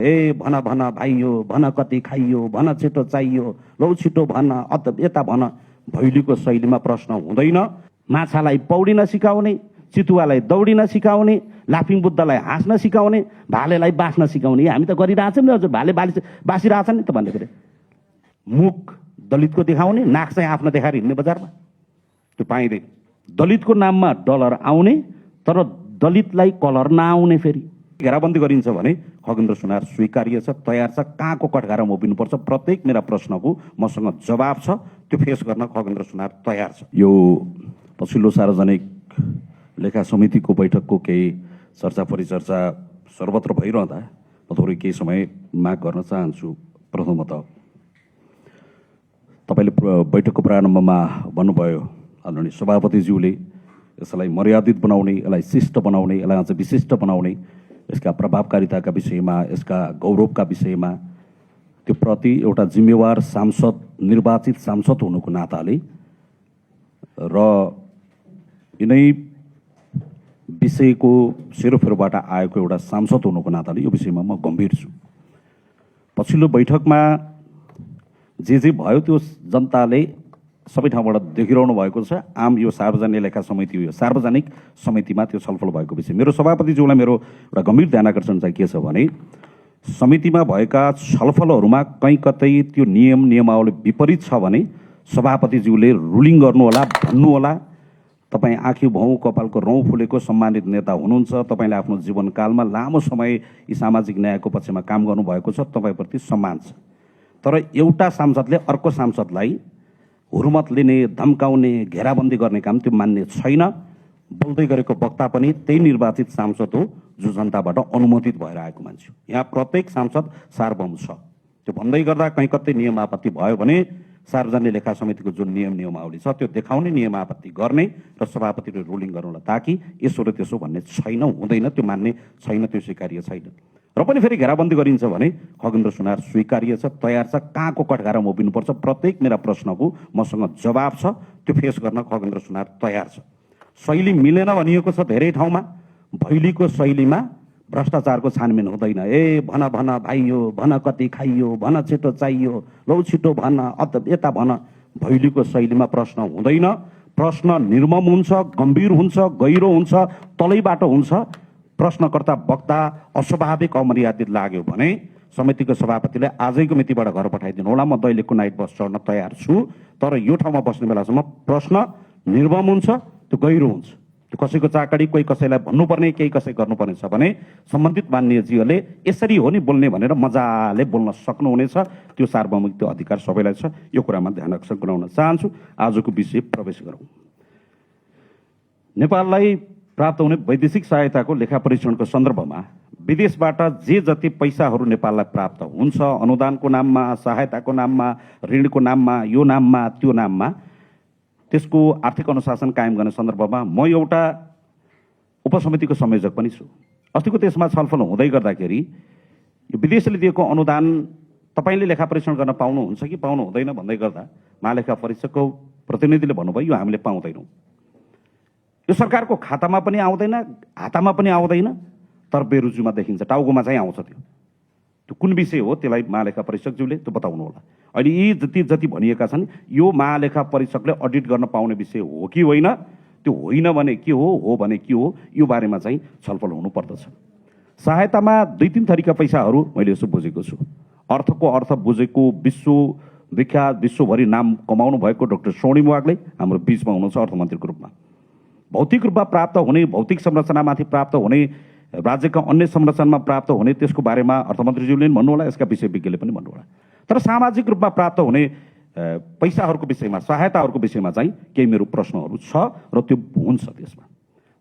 ए भन भन भाइयो, भन कति खाइयो, भन छिटो चाहियो, लौ छिटो भन, यता भन। भैलीको शैलीमा प्रश्न हुँदैन। माछालाई पौडिन सिकाउने, चितुवालाई दौडिन सिकाउने, लाफिङ बुद्धलाई हाँस्न सिकाउने, भालेलाई बाँच्न सिकाउने। हामी त गरिरहेछौँ नि हजुर, भाले बाँसिरहेछन् नि त भन्ने कुरा। मुख दलितको देखाउने, नाक चाहिँ आफ्नो देखाएर हिँड्ने बजारमा, त्यो पाइँदैन। दलितको नाममा डलर आउने तर दलितलाई कलर नआउने। फेरि घेराबन्दी गरिन्छ भने खगेन्द्र सुनार स्वीकार्य छ, तयार छ। कहाँको कठघारामा उभिनुपर्छ, प्रत्येक मेरा प्रश्नको मसँग जवाब छ। त्यो फेस गर्न खगेन्द्र सुनार तयार छ। यो पछिल्लो सार्वजनिक लेखा समितिको बैठकको केही चर्चा परिचर्चा सर्वत्र भइरहँदा म थोरै केही समय माग गर्न चाहन्छु। प्रथमतः तपाईँले बैठकको प्रारम्भमा भन्नुभयो, आदरणीय सभापतिज्यूले यसलाई मर्यादित बनाउने, यसलाई शिष्ट बनाउने, यसलाई अझ विशिष्ट बनाउने, यसका प्रभावकारिताका विषयमा, यसका गौरवका विषयमा त्यो प्रति एउटा जिम्मेवार सांसद, निर्वाचित सांसद हुनुको नाताले र यिनै विषयको सेरोफेरोबाट आएको एउटा सांसद हुनुको नाताले यो विषयमा म गम्भीर छु। पछिल्लो बैठकमा जे भयो त्यो जनताले सबै ठाउँबाट देखिरहनु भएको छ। आम यो सार्वजनिक लेखा समिति हो, यो सार्वजनिक समितिमा त्यो छलफल भएको विषय। मेरो सभापतिज्यूलाई मेरो एउटा गम्भीर ध्यान आकर्षण चाहिँ के छ भने, समितिमा भएका छलफलहरूमा कहीँ कतै त्यो नियम नियमावली विपरीत छ भने सभापतिज्यूले रुलिङ गर्नुहोला, भन्नुहोला। तपाईँ आँखी भाउ कपालको रौँ फुलेको सम्मानित नेता हुनुहुन्छ। तपाईँले आफ्नो जीवनकालमा लामो समय यी सामाजिक न्यायको पक्षमा काम गर्नुभएको छ, तपाईँप्रति सम्मान छ। तर एउटा सांसदले अर्को सांसदलाई हुर्मत लिने, धम्काउने, घेराबन्दी गर्ने काम त्यो मान्ने छैन। बोल्दै गरेको वक्ता पनि त्यही निर्वाचित सांसद हो जो जनताबाट अनुमोदित भएर आएको मान्छे हो। यहाँ प्रत्येक सांसद सार्वभौम छ। त्यो भन्दै गर्दा कहीँ कतै नियम आपत्ति भयो भने सार्वजनिक लेखा समितिको जुन नियम नियमावली छ त्यो देखाउने, नियम आपत्ति गर्ने र सभापतिले रुलिङ गर्नुलाई, ताकि यसो र त्यसो भन्ने छैन, हुँदैन, त्यो मान्ने छैन, त्यो स्वीकार्य छैन। र पनि फेरि घेराबन्दी गरिन्छ भने खगेन्द्र सुनार स्वीकार्य छ, तयार छ। कहाँको कठघारामा उभिनुपर्छ, प्रत्येक मेरा प्रश्नको मसँग जवाब छ। त्यो फेस गर्न खगेन्द्र सुनार तयार छ। शैली मिलेन भनिएको छ धेरै ठाउँमा। भैलीको शैलीमा भ्रष्टाचारको छानबिन हुँदैन। ए भन भन भाइयो, भन कति खाइयो, भन छिटो चाहियो, लौ छिटो भन, यता भन। भैलीको शैलीमा प्रश्न हुँदैन। प्रश्न निर्मम हुन्छ, गम्भीर हुन्छ, गहिरो हुन्छ, तलैबाट हुन्छ। प्रश्नकर्ता वक्ता अस्वाभाविक अमर्यादित लाग्यो भने समितिको सभापतिले आजैको मितिबाट घर पठाइदिनु होला। म दैलेखको नाइट बस चढ्न तयार छु। तर यो ठाउँमा बस्ने बेलासम्म प्रश्न निर्मम हुन्छ, त्यो गहिरो हुन्छ। त्यो कसैको चाकडी, कोही कसैलाई भन्नुपर्ने, केही कसै गर्नुपर्ने छ भने सम्बन्धित माननीयजीहरूले यसरी हो नि बोल्ने भनेर मजाले बोल्न सक्नुहुनेछ। त्यो सार्वभौमिक त्यो अधिकार सबैलाई छ। यो कुरामा ध्यान आकर्षण गराउन चाहन्छु। आजको विषय प्रवेश गरौँ। नेपाललाई प्राप्त हुने वैदेशिक सहायताको लेखा परीक्षणको सन्दर्भमा विदेशबाट जे जति पैसाहरू नेपाललाई प्राप्त हुन्छ, अनुदानको नाममा, सहायताको नाममा, ऋणको नाममा, यो नाममा, त्यो नाममा, त्यसको आर्थिक अनुशासन कायम गर्ने सन्दर्भमा म एउटा उपसमितिको संयोजक पनि छु। अस्तिको त्यसमा छलफल हुँदै गर्दाखेरि यो विदेशले दिएको अनुदान तपाईँले लेखा परीक्षण गर्न पाउनुहुन्छ कि पाउनु हुँदैन भन्दै गर्दा महालेखा परीक्षकको प्रतिनिधिले भन्नुभयो यो हामीले पाउँदैनौँ। यो सरकारको खातामा पनि आउँदैन, हातामा पनि आउँदैन, तर बेरुजुमा देखिन्छ, टाउकोमा चाहिँ आउँछ। त्यो कुन विषय हो त्यसलाई महालेखा परीक्षकज्यूले त्यो बताउनु होला। अहिले यी जति जति भनिएका छन् यो महालेखा परीक्षकले अडिट गर्न पाउने विषय हो कि होइन, त्यो होइन भने के हो भने के हो, यो बारेमा चाहिँ छलफल हुनुपर्दछ। सहायतामा 2-3 थरीका पैसाहरू मैले यसो बुझेको छु। अर्थको अर्थ बुझेको विश्वविख्यात, विश्वभरि नाम कमाउनु भएको डाक्टर स्वर्णिम वाग्ले हाम्रो बिचमा हुनुहुन्छ अर्थमन्त्रीको रूपमा। भौतिक रूपमा प्राप्त हुने, भौतिक संरचनामाथि प्राप्त हुने, राज्यका अन्य संरचनामा प्राप्त हुने, त्यसको बारेमा अर्थमन्त्रीज्यूले पनि भन्नुहोला, यसका विषयविज्ञले पनि भन्नुहोला। तर सामाजिक रूपमा प्राप्त हुने पैसाहरूको विषयमा, सहायताहरूको विषयमा चाहिँ केही मेरो प्रश्नहरू छ र त्यो हुन्छ। त्यसमा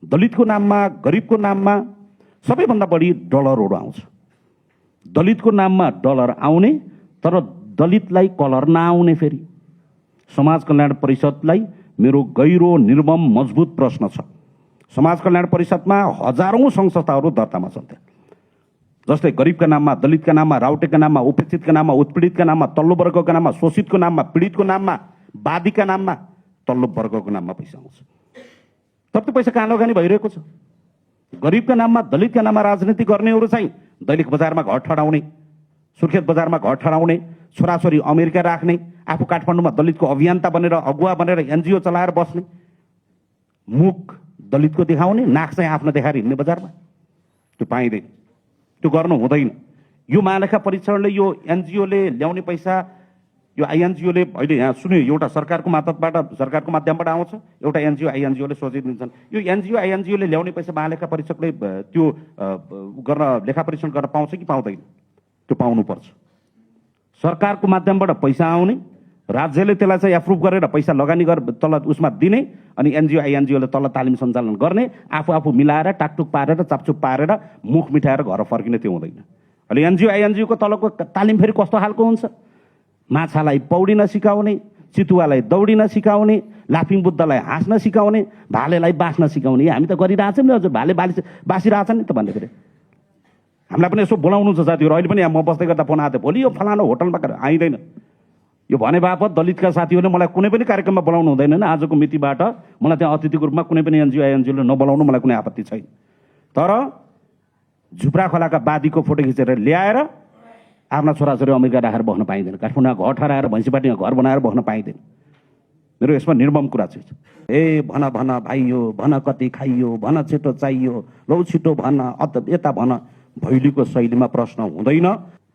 दलितको नाममा, गरिबको नाममा सबैभन्दा बढी डलरहरू आउँछ। दलितको नाममा डलर आउने तर दलितलाई कलर नआउने। फेरि समाज कल्याण परिषदलाई मेरो गहिरो, निर्मम, मजबुत प्रश्न छ। समाज कल्याण परिषदमा हजारौं संस्थाहरू दर्तामा छन्। जस्तै गरिबका नाममा, दलितका नाममा, राउटेका नाममा, उपेक्षितका नाममा, उत्पीडितका नाममा, तल्लो वर्गका नाममा, शोषितको नाममा, पीडितको नाममा, वादीका नाममा, तल्लो वर्गको नाममा पैसा आउँछ। तर त्यो पैसा कहाँ लगानी भइरहेको छ? गरिबका नाममा दलितका नाममा राजनीति गर्नेहरू चाहिँ दैनिक बजारमा घर ठडाउने, सुर्खेत बजारमा घर ठडाउने, छोराछोरी अमेरिका राख्ने, आफू काठमाडौँमा दलितको अभियन्ता बनेर अगुवा बनेर एनजिओ चलाएर बस्ने, मुख दलितको देखाउने, नाक चाहिँ आफ्नो देखाएर हिँड्ने बजारमा, त्यो पाइँदैन, त्यो गर्नु हुँदैन। यो महालेखा परीक्षणले, यो एनजिओले ल्याउने पैसा, यो आइएनजिओले अहिले यहाँ सुन्यो, एउटा सरकारको माध्यमबाट आउँछ, एउटा एनजिओ आइएनजिओले सोचिदिन्छन्। यो एनजिओ आइएनजिओले ल्याउने पैसा महालेखा परीक्षकले त्यो गर्न, लेखा परीक्षण गर्न पाउँछ कि पाउँदैन? त्यो पाउनुपर्छ। सरकारको माध्यमबाट पैसा आउने, राज्यले त्यसलाई चाहिँ एप्रुभ गरेर पैसा लगानी गरेर तल उसमा दिने, अनि एनजिओ आइएनजिओले तल तालिम सञ्चालन गर्ने, आफू मिलाएर टाकटुक पारेर चापचुप पारेर मुख मिठाएर घर फर्किने, त्यो हुँदैन। अहिले एनजिओ आइएनजिओको तलको तालिम फेरि कस्तो खालको हुन्छ? माछालाई पौडिन सिकाउने, चितुवालाई दौडिन सिकाउने, लाफिङ बुद्धलाई हाँस्न सिकाउने, भालेलाई बाँच्न सिकाउने। हामी त गरिरहेछौँ नि, हजुर भाले बाँचिरहेछन् नि त भन्ने फेरि। हामीलाई पनि यसो बोलाउनु छ साथीहरू। अहिले पनि म बस्दै गर्दा फोन आएको थियो, भोलि यो फलानो होटलमा आइँदैन, यो भने बापत दलितका साथीहरूले मलाई कुनै पनि कार्यक्रममा बोलाउनु हुँदैन। आजको मितिबाट मलाई त्यहाँ अतिथिको रूपमा कुनै पनि एनजिओ आइएनजिओले नबोलाउनु मलाई कुनै आपत्ति छैन। तर झुप्रा खोलाका बादीको फोटो खिचेर ल्याएर आफ्ना छोराछोरी अमेरिका राखेर बस्न पाइँदैन, काठमाडौँमा घर ठहराएर भैँसीपाटीमा घर बनाएर बस्न पाइँदैन। मेरो यसमा निर्मम कुरा चाहिँ ए भन भन भाइयो, भन कति खाइयो, भन छिटो चाहियो, लौ छिटो भन, यता भन, भैलीको शैलीमा प्रश्न हुँदैन।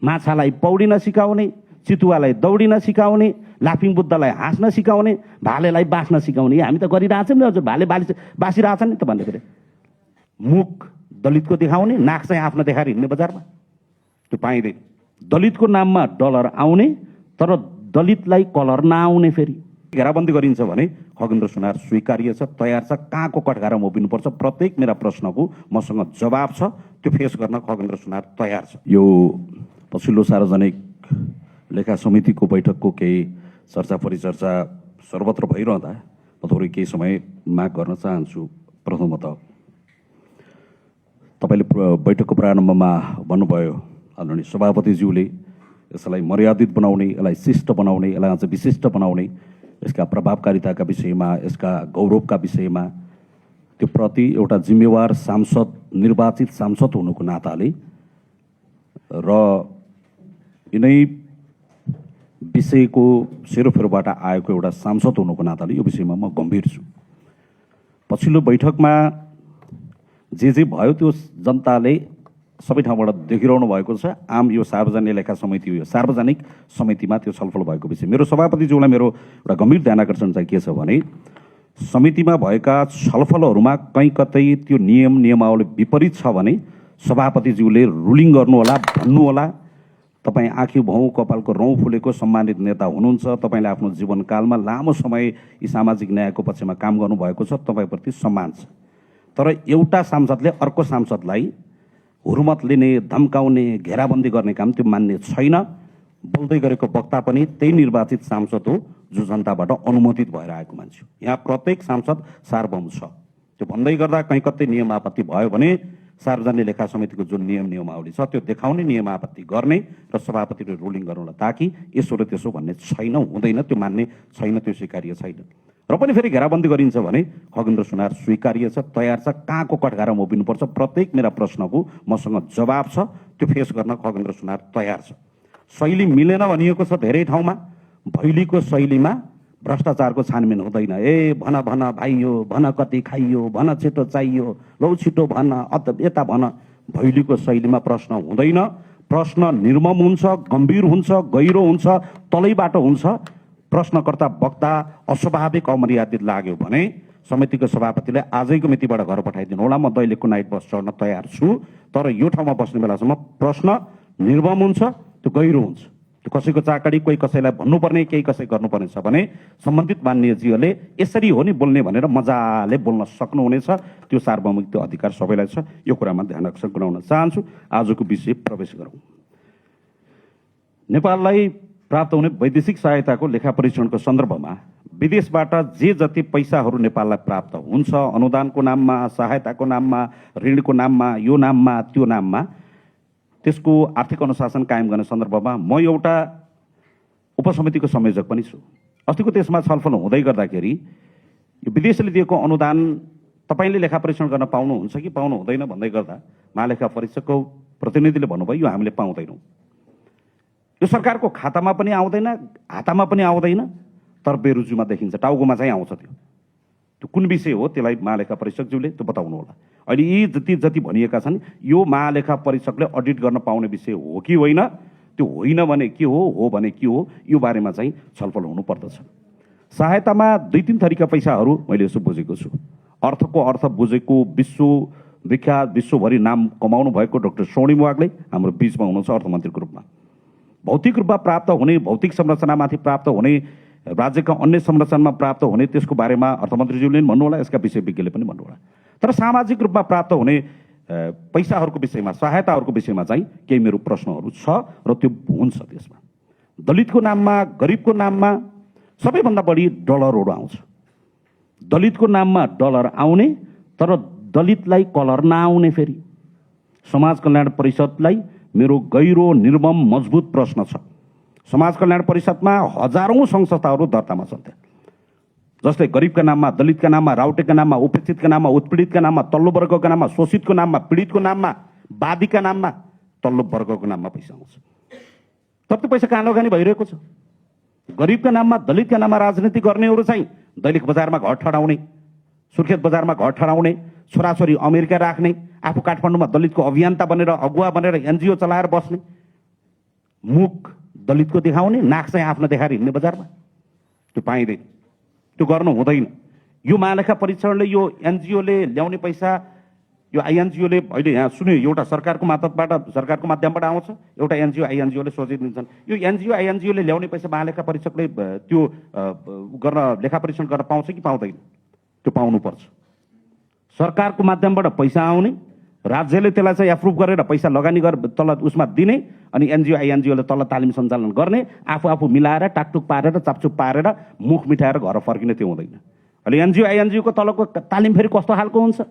माछालाई पौडिन सिकाउने, चितुवालाई दौडिन सिकाउने, लाफिङ बुद्धलाई हाँस्न सिकाउने, भालेलाई बाँच्न सिकाउने। हामी त गरिरहेछौँ नि, हजुर भाले बाँचिरहेछन् नि त भन्ने फेरि। मुख दलितको देखाउने, नाक चाहिँ आफ्नो देखाएर हिँड्ने बजारमा, त्यो पाइँदैन। दलितको नाममा डलर आउने तर दलितलाई कलर नआउने। फेरि घेराबन्दी गरिन्छ भने खगेन्द्र सुनार स्वीकार्य छ, तयार छ, कहाँको कठघारामा उभिनुपर्छ प्रत्येक मेरा प्रश्नको मसँग जवाब छ, त्यो फेस गर्न खगेन्द्र सुनार तयार छ। यो पछिल्लो सार्वजनिक लेखा समितिको बैठकको केही चर्चा परिचर्चा सर्वत्र भइरहँदा म थोरै केही समय माग गर्न चाहन्छु। प्रथमतः तपाईँले बैठकको प्रारम्भमा भन्नुभयो, आदरणीय सभापतिज्यूले यसलाई मर्यादित बनाउने, यसलाई शिष्ट बनाउने, यसलाई अझ विशिष्ट बनाउने, यसका प्रभावकारिताका विषयमा, यसका गौरवका विषयमा त्यो प्रति एउटा जिम्मेवार सांसद, निर्वाचित सांसद हुनुको नाताले र यिनै विषयको सेरोफेरोबाट आएको एउटा सांसद हुनुको नाताले यो विषयमा म गम्भीर छु। पछिल्लो बैठकमा जे भयो त्यो जनताले सबै ठाउँबाट देखिरहनु भएको छ। आम यो सार्वजनिक लेखा समिति, यो सार्वजनिक समितिमा त्यो छलफल भएको विषय। मेरो सभापतिज्यूलाई मेरो एउटा गम्भीर ध्यानाकर्षण चाहिँ के छ भने, समितिमा भएका छलफलहरूमा कहीँ कतै त्यो नियमावली विपरीत छ भने सभापतिज्यूले रुलिङ गर्नुहोला, भन्नुहोला। तपाईँ आँखी भाउ कपालको रौँ फुलेको सम्मानित नेता हुनुहुन्छ, तपाईँले आफ्नो जीवनकालमा लामो समय यी सामाजिक न्यायको पक्षमा काम गर्नुभएको छ, तपाईँप्रति सम्मान छ। तर एउटा सांसदले अर्को सांसदलाई हुर्मत लिने, धम्काउने, घेराबन्दी गर्ने काम त्यो मान्ने छैन। बोल्दै गरेको वक्ता पनि त्यही निर्वाचित सांसद हो जो जनताबाट अनुमोदित भएर आएको मान्छे हो। यहाँ प्रत्येक सांसद सार्वभौम छ। त्यो भन्दै गर्दा कहीँ कतै नियम आपत्ति भयो भने सार्वजनिक लेखा समितिको जुन नियमावली छ त्यो देखाउने, नियम आपत्ति गर्ने र सभापतिले रुलिङ गर्नुलाई, ताकि यसो र त्यसो भन्ने छैन, हुँदैन, त्यो मान्ने छैन, त्यो स्वीकार्य छैन। र पनि फेरि घेराबन्दी गरिन्छ भने खगेन्द्र सुनार स्वीकार्य छ, तयार छ, कहाँको कठघारामा उभिनुपर्छ प्रत्येक मेरा प्रश्नको मसँग जवाब छ, त्यो फेस गर्न खगेन्द्र सुनार तयार छ। शैली मिलेन भनिएको छ धेरै ठाउँमा, भैलीको शैलीमा भ्रष्टाचारको छानबिन हुँदैन। ए भन भन भाइयो, भन कति खाइयो, भन छिटो चाहियो, लौ छिटो भन, यता भन, भैलीको शैलीमा प्रश्न हुँदैन। प्रश्न निर्मम हुन्छ, गम्भीर हुन्छ, गहिरो हुन्छ, तलैबाट हुन्छ। प्रश्नकर्ता वक्ता अस्वाभाविक अमर्यादित लाग्यो भने समितिको सभापतिले आजैको मितिबाट घर पठाइदिनु होला। म दैलेखको नाइट बस चढ्न तयार छु, तर यो ठाउँमा बस्ने बेलासम्म प्रश्न निर्मम हुन्छ, त्यो गहिरो हुन्छ। त्यो कसैको चाकडी, कोही कसैलाई भन्नुपर्ने, केही कसै गर्नुपर्ने छ भने सम्बन्धित माननीयज्यूहरूले यसरी हो नि बोल्ने भनेर मजाले बोल्न सक्नुहुनेछ। त्यो सार्वभौमिक त्यो अधिकार सबैलाई छ। यो कुरामा ध्यान आकर्षण गराउन चाहन्छु। आजको विषय प्रवेश गरौँ। नेपाललाई प्राप्त हुने वैदेशिक सहायताको लेखा परीक्षणको सन्दर्भमा विदेशबाट जे जति पैसाहरू नेपाललाई प्राप्त हुन्छ, अनुदानको नाममा, सहायताको नाममा, ऋणको नाममा, यो नाममा, त्यो नाममा, त्यसको आर्थिक अनुशासन कायम गर्ने सन्दर्भमा म एउटा उपसमितिको संयोजक पनि छु। अस्तिको त्यसमा छलफल हुँदै गर्दाखेरि यो विदेशले दिएको अनुदान तपाईँले लेखा परीक्षण गर्न पाउनुहुन्छ कि पाउनु हुँदैन भन्दै गर्दा महालेखा परीक्षकको प्रतिनिधिले भन्नुभयो यो हामीले पाउँदैनौँ। यो सरकारको खातामा पनि आउँदैन, हातामा पनि आउँदैन, तर बेरुजुमा देखिन्छ, टाउकोमा चाहिँ आउँछ। त्यो कुन विषय हो त्यसलाई महालेखा परीक्षकज्यूले त्यो बताउनु होला। अहिले यी जति जति भनिएका छन् यो महालेखा परीक्षकले अडिट गर्न पाउने विषय हो कि होइन, त्यो होइन भने के हो भने के हो, यो बारेमा चाहिँ छलफल हुनु पर्दछ। सहायतामा 2-3 थरीका पैसाहरू मैले यसो बुझेको छु। अर्थको अर्थ बुझेको विश्वविख्यात विश्वभरि नाम कमाउनु भएको डाक्टर स्वर्णिम वाग्ले हाम्रो बिचमा हुनुहुन्छ अर्थमन्त्रीको रूपमा। भौतिक रूपमा प्राप्त हुने, भौतिक संरचनामाथि प्राप्त हुने, राज्यका अन्य संरचनामा प्राप्त हुने त्यसको बारेमा अर्थमन्त्रीज्यूले पनि भन्नुहोला, यसका विषयविज्ञले पनि भन्नुहोला। तर सामाजिक रूपमा प्राप्त हुने पैसाहरूको विषयमा, सहायताहरूको विषयमा चाहिँ केही मेरो प्रश्नहरू छ र त्यो हुन्छ। त्यसमा दलितको नाममा, गरिबको नाममा सबैभन्दा बढी डलरहरू आउँछ। दलितको नाममा डलर आउने तर दलितलाई कलर नआउने। फेरि समाज कल्याण परिषदलाई मेरो गहिरो निर्मम मजबुत प्रश्न छ। समाज कल्याण परिषदमा हजारौं सङ्घ संस्थाहरू दर्तामा छन्। जस्तै गरिबका नाममा, दलितका नाममा, राउटेका नाममा, उपेक्षितका नाममा, उत्पीडितका नाममा, तल्लो वर्गका नाममा, शोषितको नाममा, पीडितको नाममा, वादीका नाममा, तल्लो वर्गको नाममा पैसा आउँछ। तर त्यो पैसा कहाँ लगानी भइरहेको छ? गरिबका नाममा, दलितका नाममा राजनीति गर्नेहरू चाहिँ दैनिक बजारमा घर ठडाउने, सुर्खेत बजारमा घर ठडाउने, छोराछोरी अमेरिका राख्ने, आफू काठमाडौँमा दलितको अभियन्ता बनेर, अगुवा बनेर एनजिओ चलाएर बस्ने, मुख दलितको देखाउने, नाक चाहिँ आफ्नो देखाएर हिँड्ने बजारमा। त्यो पाइँदैन, त्यो गर्नु हुँदैन। यो महालेखा परीक्षणले, यो एनजिओले ल्याउने पैसा, यो आइएनजिओले अहिले यहाँ सुन्यो, एउटा सरकारको माध्यमबाट आउँछ, एउटा एनजिओ आइएनजिओले सोझै दिन्छन्। यो एनजिओ आइएनजिओले ल्याउने पैसा महालेखा परीक्षकले त्यो गर्न, लेखा परीक्षण गर्न पाउँछ कि पाउँदैन? त्यो पाउनुपर्छ। सरकारको माध्यमबाट पैसा आउने, राज्यले त्यसलाई चाहिँ एप्रुभ गरेर पैसा लगानी गरेर तल उसमा दिने, अनि एनजिओ आइएनजिओले तल तालिम सञ्चालन गर्ने, आफू मिलाएर टाकटुक पारेर चापचुप पारेर मुख मिठाएर घर फर्किने, त्यो हुँदैन। अहिले एनजिओ आइएनजिओको तलको तालिम फेरि कस्तो खालको हुन्छ?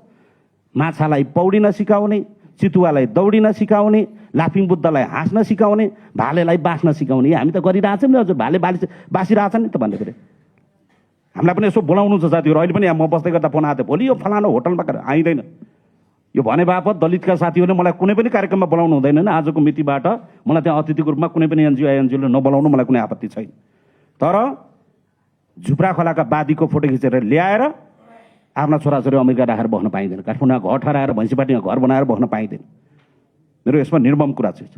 माछालाई पौडिन सिकाउने, चितुवालाई दौडिन सिकाउने, लाफिङ बुद्धलाई हाँस्न सिकाउने, भालेलाई बाँच्न सिकाउने। हामी त गरिरहेछौँ नि हजुर, भाले बाँचिरहेछन् नि त भन्ने फेरि। हामीलाई पनि यसो बोलाउनु छ साथीहरू। अहिले पनि यहाँ म बस्दै गर्दा फोन आएको थियो, भोलि यो फलानो होटलमा आइँदैन यो भने बापत दलितका साथीहरूले मलाई कुनै पनि कार्यक्रममा बोलाउनु हुँदैन। आजको मितिबाट मलाई त्यहाँ अतिथिको रूपमा कुनै पनि एनजिओ आइएनजिओले नबोलाउनु मलाई कुनै आपत्ति छैन। तर झुप्रा खोलाका वादीको फोटो खिचेर ल्याएर आफ्ना छोराछोरी अमेरिका राखेर बस्न पाइँदैन। काठमाडौँमा घर ठहराएर भैँसीपाटीमा घर बनाएर बस्न पाइँदैन। मेरो यसमा निर्मम कुरा चाहिँ छ।